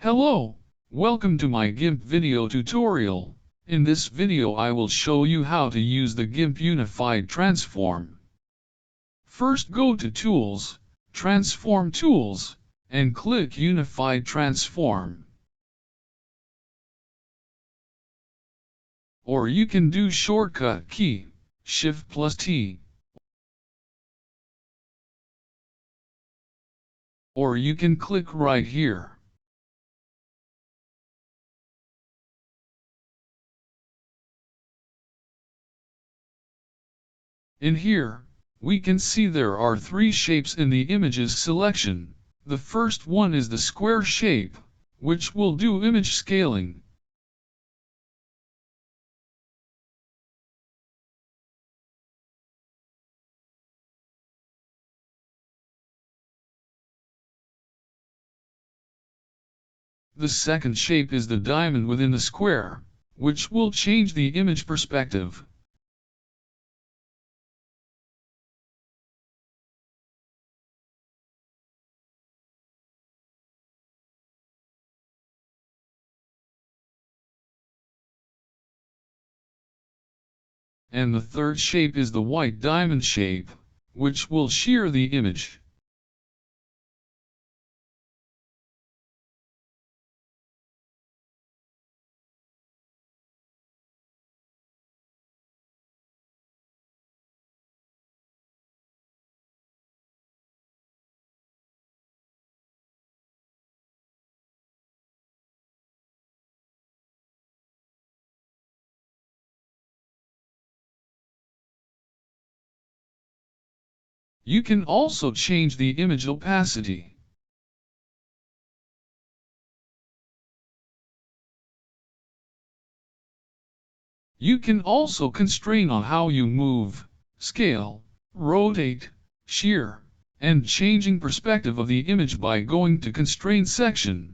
Hello, welcome to my GIMP video tutorial. In this video I will show you how to use the GIMP Unified Transform. First go to Tools, Transform Tools, and click Unified Transform. Or you can do shortcut key, Shift+T. Or you can click right here. In here, we can see there are three shapes in the images selection. The first one is the square shape, which will do image scaling. The second shape is the diamond within the square, which will change the image perspective. And the third shape is the white diamond shape, which will shear the image. You can also change the image opacity. You can also constrain on how you move, scale, rotate, shear, and changing perspective of the image by going to Constraint section.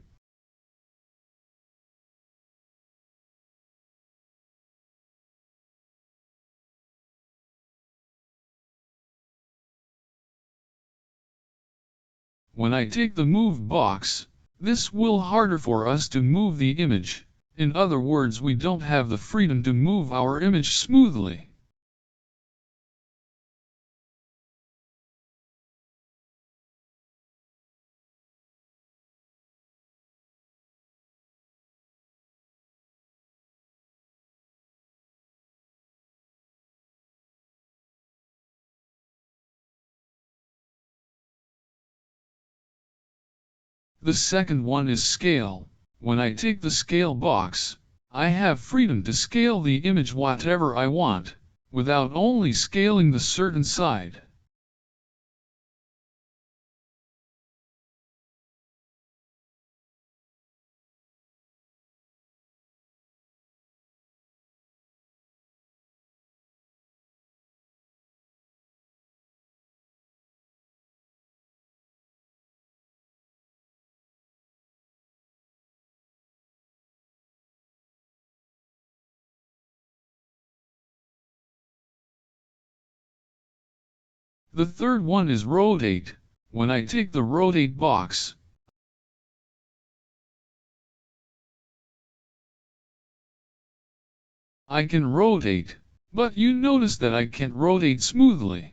When I take the Move box, this will harder for us to move the image. In other words, we don't have the freedom to move our image smoothly. The second one is Scale. When I take the Scale box, I have freedom to scale the image whatever I want, without only scaling the certain side. The third one is Rotate. When I take the Rotate box, I can rotate, but you notice that I can't rotate smoothly.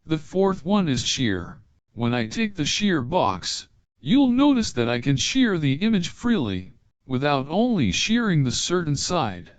The fourth one is Shear. When I take the Shear box, you'll notice that I can shear the image freely, without only shearing the certain side.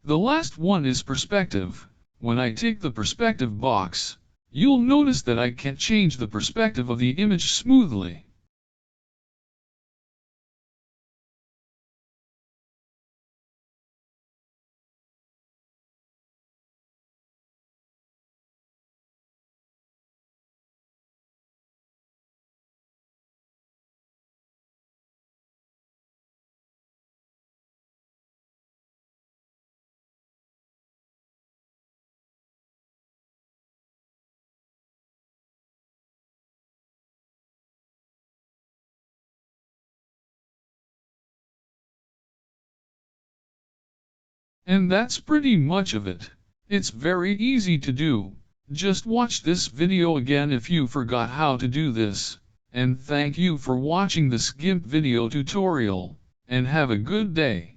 The last one is Perspective. When I take the Perspective box, you'll notice that I can change the perspective of the image smoothly. And that's pretty much of it. It's very easy to do. Just watch this video again if you forgot how to do this. And thank you for watching this GIMP video tutorial. And have a good day.